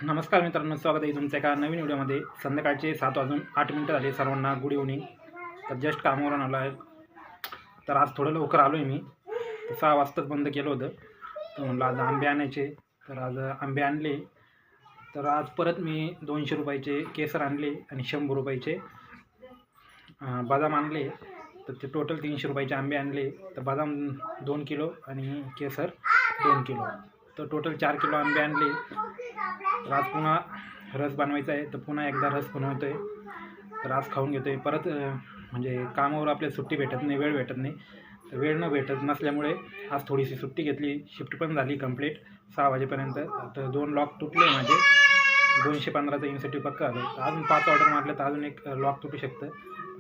नमस्कार मित्रांनो, स्वागत आहे तुमच्या एका नवीन व्हिडिओमध्ये। संध्याकाळचे 7:08 झाले। सर्वांना गुड इव्हनिंग। तर जस्ट कामावरून आलो आहे। तर आज थोडं लवकर आलो आहे मी, 6 वाजताच बंद केलं होतं। तर म्हणलं आज आंबे आणायचे, तर आज आंबे आणले। तर आज परत मी 200 रुपयाचे केसर आणले आणि 100 रुपयाचे बदाम आणले। तर ते टोटल 300 रुपयाचे आंबे आणले। तर बदाम 2 किलो आणि केसर 2 किलो, तर टोटल 4 किलो आंबे आणले। तर आज पुन्हा रस बनवायचा आहे, तर पुन्हा एकदा रस बनवतो आहे। तर आज खाऊन घेतो आहे परत। म्हणजे कामावर आपल्याला सुट्टी भेटत नाही, वेळ भेटत नाही। तर वेळ न भेटत नसल्यामुळे आज थोडीशी सुट्टी घेतली। शिफ्ट पण झाली कंप्लीट 6 वाजेपर्यंत। तर 2 लॉक तुटले माझे, 215चा इन्सेंटिव्ह पक्का आलं। अजून 5 ऑर्डर मारले तर अजून एक लॉक तुटू शकतं।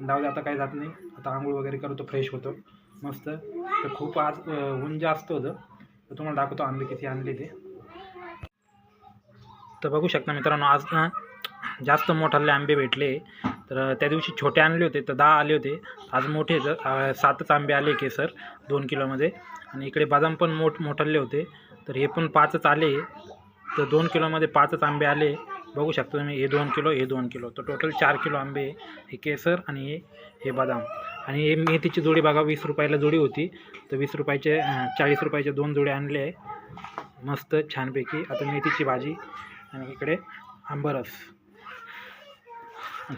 जाऊ दे, आता काही जात नाही। आता आंघोळ वगैरे करतो, फ्रेश होतो मस्त। तर खूप आज ऊन जास्त होतं। तर तुम्हाला दाखवतो आंबे किती आणले ते। तर बघू शकता मित्रांनो, आज जास्त मोठाले आंबे भेटले। तर त्या दिवशी छोटे आणले होते तर 10 आले होते, आज मोठे 7च आंबे आले केसर 2 किलोमध्ये। आणि इकडे बदाम पण मोठाले होते, तर हे पण 5च आले। तर 2 किलोमध्ये 5च आंबे आले। बघू शकता तुम्ही, हे 2 किलो, हे 2 किलो, तर टोटल 4 किलो आंबे, हे केसर आणि हे बदाम। आणि हे मेथीची जोडी बघा, 20 रुपयाला जोडी होती। तर 20 रुपयाचे 40 रुपयाचे 2 जोडे आणले आहे मस्त छानपैकी। आता मेथीची भाजी आणि इकडे आंबरस।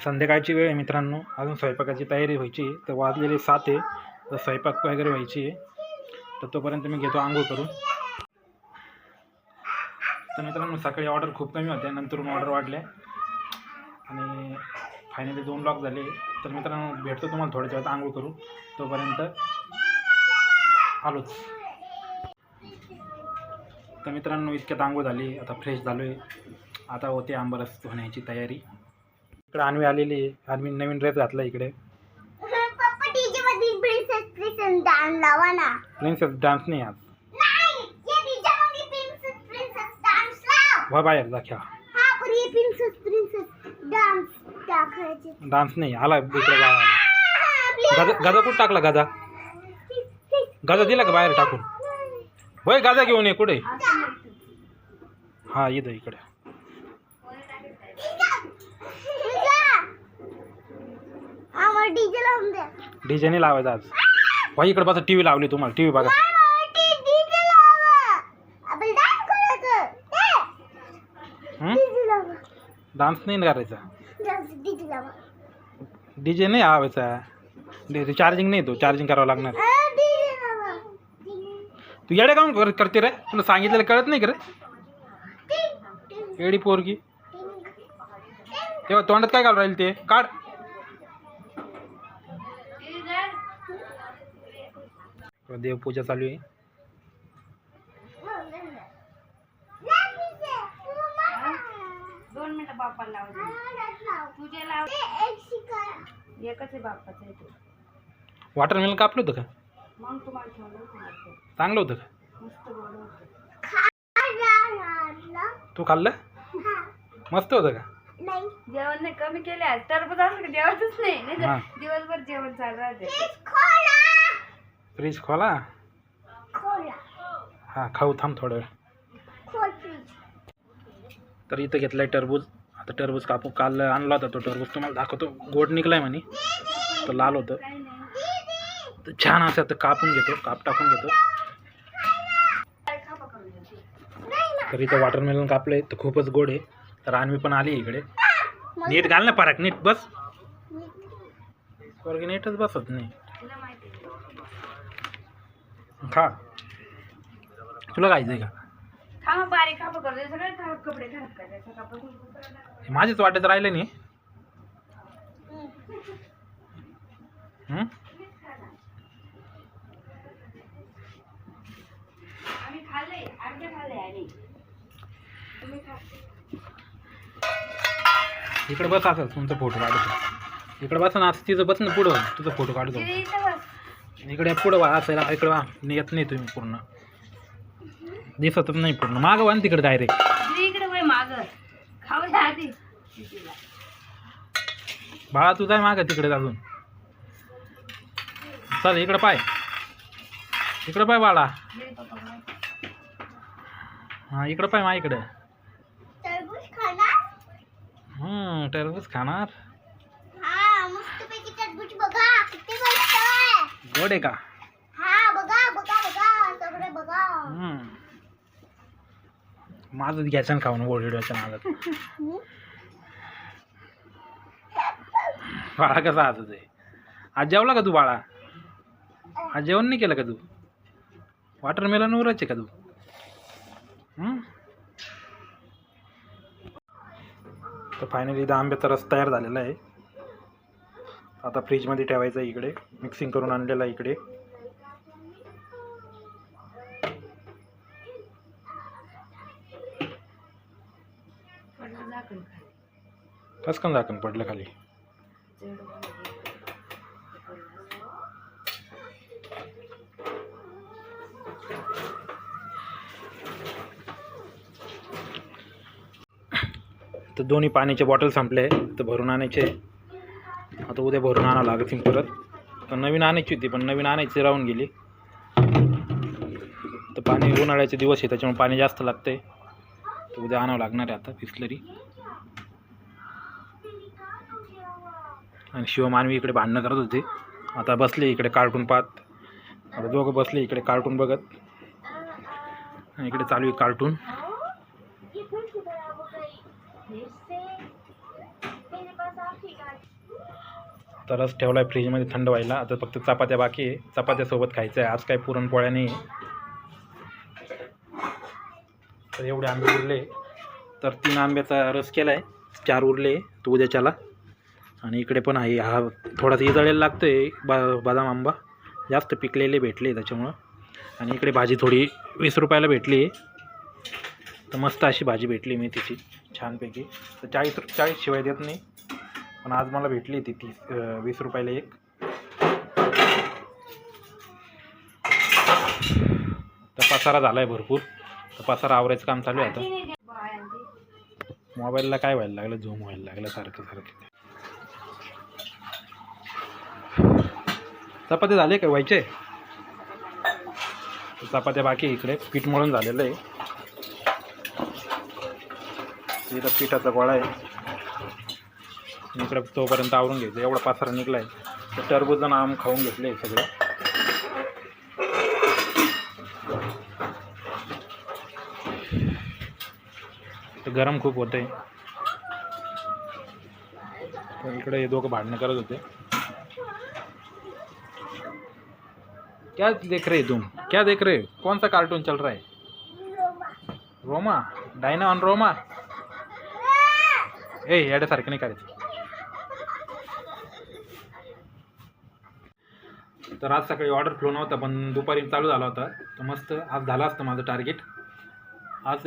संध्याकाळची वेळ आहे मित्रांनो, अजून स्वयंपाकाची तयारी व्हायची। तर वाजलेले 7 आहे, तर स्वयंपाक वगैरे व्हायची आहे। तर तोपर्यंत मी घेतो आंघोळ करून। तर मित्रांनो, सकाळी ऑर्डर खूप कमी होत्या, नंतरून ऑर्डर वाढल्या आणि फायनली 2 लॉक झाले। तर मित्रांनो, भेटतो तुम्हाला थोड्याच्या वेळात आंघोळ करून, तोपर्यंत आलोच। तर मित्रांनो, इतक्यात आंघोळ झाली, आता फ्रेश झालो आहे। आता होते आंबरस होण्याची तयारी। इकडे अन्वी आलेली आहे, अन्वी नवीन ड्रेस घातला इकडे। प्रिन्सेस डान्स नाही आज, बाहेर जा खेळा। डान्स नाही आला इकडे, गाजा कुठं टाकला? गाजा दिला का बाहेर टाकून? होय, गाजा घेऊन ये कुठे? हा, इथं इकडे। डीजे नाही लावायचा आज। भाई इकडे बस, टीव्ही लावली तुम्हाला, टीव्ही बघा। डान्स नाही करायचा, डीजे नाही लावायचा। चार्जिंग नाही, तो चार्जिंग करावं लागणार। तू येडे काम करते रे, तुला सांगितलेलं कळत नाही का रे? एडी पोरगी, तेव्हा तोंडात काय घालून राहील ते काढ। देवपूजा चालू आहे। वॉटरमेलन कापलं होतं का? चांगलं होतं का? तू खाल्लं? मस्त होतं का? जेवण नाही, कमी केले। टरबूज असलं की जेवतच नाही, दिवसभर जेवण चालू राहते। फ्रीज खोला। हा, खाऊ, थांब थोडं वेळ। तर इथं घेतलाय टरबूज। आता टरबूज कापू, काल आणला होता तो टरबूज, तुम्हाला दाखवतो। गोड निघलाय म्हणे, तर लाल होतं। तर छान असं तर कापून घेतो, काप टाकून घेतो। तर इथं वॉटरमेलन कापलंय, तर खूपच गोड आहे। तर अन्वी पण आली इकडे। नीट घाल ना पराक, नीट बस। पोरगी नीटच बसत नाही। खा, तुला खायचंय का? माझेच वाटत राहिले नाही। इकडे बस, असं तुमचा फोटो काढतो। इकडे बस ना, असं तिचं बस ना, पुढं तुझा फोटो काढतो। इकडे पुढं वा, असं इकडे वा, येत नाही तुम्ही, पूर्ण दिसतच नाही पूर्ण। मागं वा तिकडे डायरेक्ट, बाळा तू जाय मागं तिकडे अजून। चल इकडे पाय, इकडे पाय बाळा। हां इकडं पाय मा इकडं टरबूज खाणार. हा मस्तपैकी टरबूज बघा किती मस्त आहे. गोड आहे का? हा बघा बघा बघा सगळे बघा. माझं घ्यायचं ना खाऊन गोडीच्या नादात. बाळा कसा हसत आहे. आज जेवला का तू बाळा? आज जेवण नाही केलं का तू? वॉटरमेलन उरायचे का तू? तर फायनली इथं आंब्याचा रस तयार झालेला आहे. आता फ्रीजमध्ये ठेवायचं आहे. इकडे मिक्सिंग करून आणलेलं आहे. इकडे कसं झाकण पडलं खाली. तर दोन्ही पाण्याचे बॉटल संपले तर भरून आणायचे. आता उद्या भरून आणावं लागतील परत. तर नवीन आणायची होती पण नवीन आणायची राहून गेली. तर पाणी उन्हाळ्याचे दिवस आहे त्याच्यामुळे पाणी जास्त लागते. तर उद्या आणावं लागणार आहे आता बिसलरी. आणि शिवमानवी इकडे भांडणं करत होते. आता बसले इकडे कार्टून पाहत. आता दोघं बसले इकडे कार्टून बघत. इकडे चालू आहे कार्टून. तर रस ठेवला आहे फ्रीजमध्ये थंड व्हायला. आता फक्त चपात्या बाकी आहे. चपात्यासोबत खायचं आहे. आज काही पुरणपोळ्या नाही आहे. तर एवढे आंबे उरले. तर 3 आंब्याचा रस केला आहे. 4 उरले तो उद्याच्याला. आणि इकडे पण आहे. हा थोडासा इजळलेला लागतो आहे बदाम आंबा. जास्त पिकलेले भेटले त्याच्यामुळं. आणि इकडे भाजी थोडी 20 रुपयाला भेटली आहे. तर मस्त अशी भाजी भेटली मेथीची छानपैकी. तर 40 शिवाय देत नाही पण आज मला भेटली ती 20 रुपयाला एक. तर पसारा झाला आहे भरपूर. तर पसारा आवरायचं काम चालू आहे आता. मोबाईलला काय व्हायला लागलं, झूम व्हायला लागलं सारखं सारखं. चपात्या झाले का व्हायचे? चपात्या बाकी इकडे पीठ मळून झालेलं आहे. इथं पिठाचा गोळा आहे. इकडे तोपर्यंत आवरून घ्यायचं. एवढा पसारा निघला आहे. तर टरबूजचं आम खाऊन घेतले सगळं. तर गरम खूप होतं आहे. तर इकडे हे दोघं भांडणं करत होते. क्या देख रहे तुम? क्या देख रहे? कौन सा कार्टून चल रहा है? रोमा. डायना ऑन रोमा. येड्यासारखं नाही करायचं. तर आज सकाळी ऑर्डर फ्लो नव्हता पण दुपारी चालू झाला होता. तर मस्त आज झालं असतं माझं टार्गेट. आज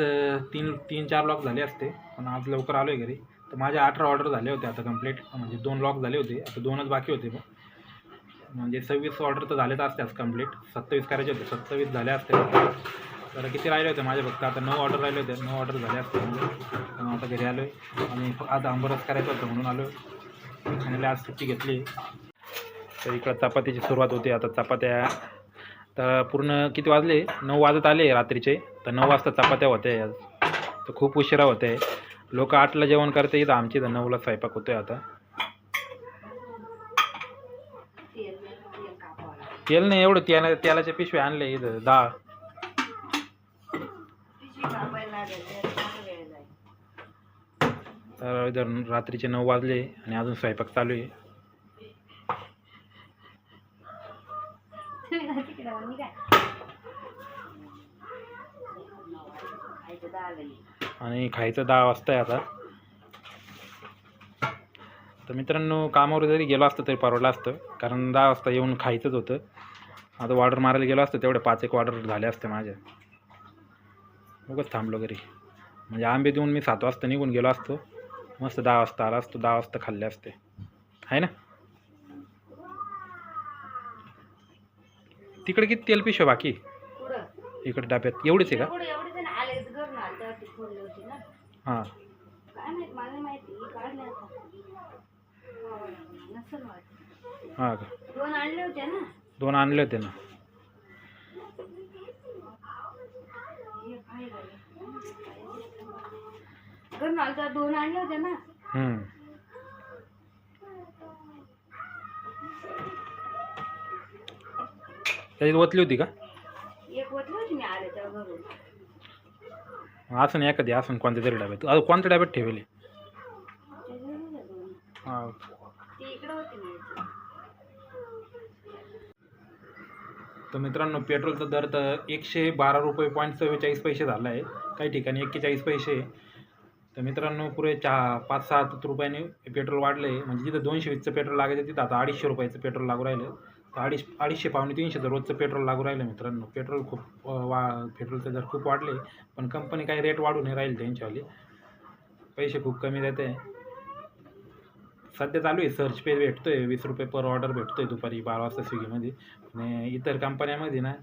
3-4 लॉक झाले असते पण आज लवकर आलो आहे घरी. तर माझ्या 18 ऑर्डर झाले होते आता कंप्लीट. म्हणजे 2 लॉक झाले होते. आता 2च बाकी होते. म्हणजे 26 ऑर्डर तर झालेच असते आज कंप्लीट. 27 करायचे होते. 27 झाले असते. तर किती राहिले होते माझे फक्त आता 9 ऑर्डर राहिले होते. 9 ऑर्डर झाले असते म्हणजे. आता घरी आलो आहे आणि आज आंबरस करायचं होतं म्हणून आलो आहे. आणि आज सुट्टी घेतली. तर इकडं चपातीची सुरुवात होते. आता चपात्या तर पूर्ण किती वाजले? 9 वाजत आले रात्रीचे. तर 9 वाजता चपात्या होत्या आज. तर खूप उशिरा होते. लोक 8ला जेवण करते. इथं आमची तर 9ला स्वयंपाक होतोय आता. तेल नाही एवढं. तेलाचे पिशवे आणले इथं 10. तर इथं रात्रीचे 9 वाजले आणि अजून स्वयंपाक चालू आहे. आणि खायचं 10 वाजता आहे आता. तर मित्रांनो कामावर जरी गेलो असतं तरी परवडलं असतं कारण 10 वाजता येऊन खायचंच होतं. आता ऑर्डर मारायला गेलो असतं तेवढे 5-1 ऑर्डर झाले असते माझ्या. उगाच थांबलो घरी. म्हणजे आंबे देऊन मी 7 वाजता निघून गेलो असतो. मस्त 10 वाजता आला असतो. 10 वाजता खाल्ले असते आहे ना. तिकडे किती तेल पिशव्या बाकी? इकडे डब्यात एवढीच आहे का? हां हां का? 2 आणले होते ना. 2 आणले होते ना. घरून आलं तर 2 आणले होते ना. त्याच्यात ओतली होती का? एक वतली होती मी आले तेव्हा घरून. असं नाही एखादी असं कोणत्या तरी डब्यात कोणत्या डब्यात ठेवले? हां ती इकडे होती मी. तर मित्रांनो पेट्रोलचा दर तर 112 रुपये पॉईंट 44 पैसे झाला आहे. काही ठिकाणी 41 पैसे. तर मित्रांनो पुरे 5-6 रुपयाने पेट्रोल वाढलं आहे. म्हणजे जिथं 220चं पेट्रोल लागायचं तिथं आता 250 रुपयाचं पेट्रोल लागू राहिलं. तर 250-300 रोजचं पेट्रोल लागू राहिलं मित्रांनो. पेट्रोल खूप पेट्रोलचे दर खूप वाढले. पण कंपनी काही रेट वाढू नाही राहील त्यांच्यावाली. पैसे खूप कमी देते. सध्या चालू आहे सर्च पे भेटतो आहे 20 रुपये पर ऑर्डर भेटतो आहे दुपारी 12 वाजता स्विगीमध्ये. आणि इतर कंपन्यामध्ये ना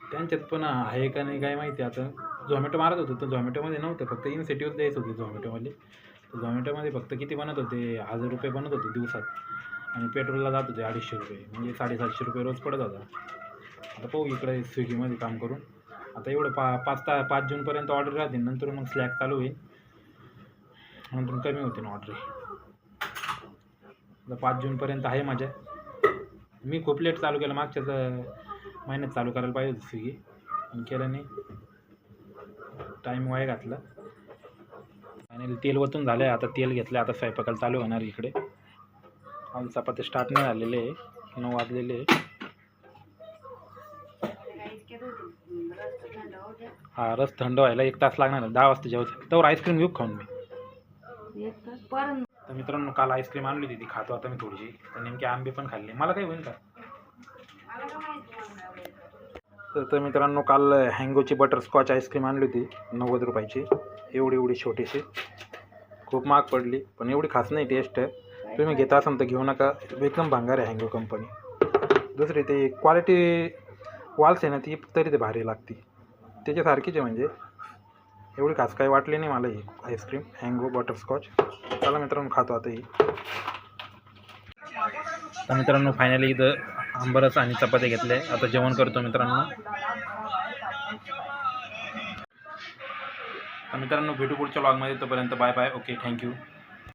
त्यांच्यात पण आहे का नाही काय माहिती. आता झोमॅटो मारत होतो तर झोमॅटोमध्ये नव्हतं, फक्त इन्सेंटिव्ह द्यायचं होते झोमॅटोवाले. तर झोमॅटोमध्ये फक्त किती बनत होते 1000 रुपये बनत होते दिवसात. आणि पेट्रोलला जात होते 250 रुपये, म्हणजे 750 रुपये रोज पडत होता. आता पाहू इकडे स्विगीमध्ये काम करून. आता एवढं 5 जूनपर्यंत ऑर्डर राहते, नंतर मग स्लॅक चालू होईल, नंतर कमी होते ना ऑर्डर. आता 5 जूनपर्यंत आहे मजा. मी खूप लेट चालू केलं, मागच्याच महिन्यात चालू करायला पाहिजे होतं स्विगी, पण केलं नाही, टाईम वाया घातला. आणि तेल वतून झालं आहे, आता तेल घेतलं, आता स्वयंपाकाला चालू होणार इकडे. आज चपाती स्टार्ट नाही झालेले आहे, 9 वाजलेले आहे. हा रस थंड व्हायला 1 तास लागणार आहे. 10 वाजता जेवायचं, तर आईस्क्रीम घेऊ खाऊन मी. तर मित्रांनो काल आईस्क्रीम आणली होती, ती खातो आता मी थोडीशी. तर नेमके आंबे पण खाल्ले, मला काही होईल का. तर मित्रांनो काल हँगोची बटरस्कॉच आईस्क्रीम आणली होती 90 रुपयाची. एवढी छोटीशी, खूप महाग पडली, पण एवढी खास नाही टेस्ट. तुम्ही घेता असाल तर घेऊ नका, एकदम भांगार आहे हँगो कंपनी. दुसरी ते क्वालिटी वॉल्स आहे ना, ती तरी ते भारी लागते, त्याच्यासारखीच आहे. म्हणजे एवढी खास काही वाटली नाही मला ही आईस्क्रीम हँगो बटरस्कॉच. चला मित्रांनो खातो आता ही. तर मित्रांनो फायनली इथं आंबरस आणि चपात्या घेतले, आता जेवण करतो मित्रांनो. तर मित्रांनो भेटू पुढच्या व्लॉगमध्ये, तोपर्यंत बाय बाय. Okay, thank you.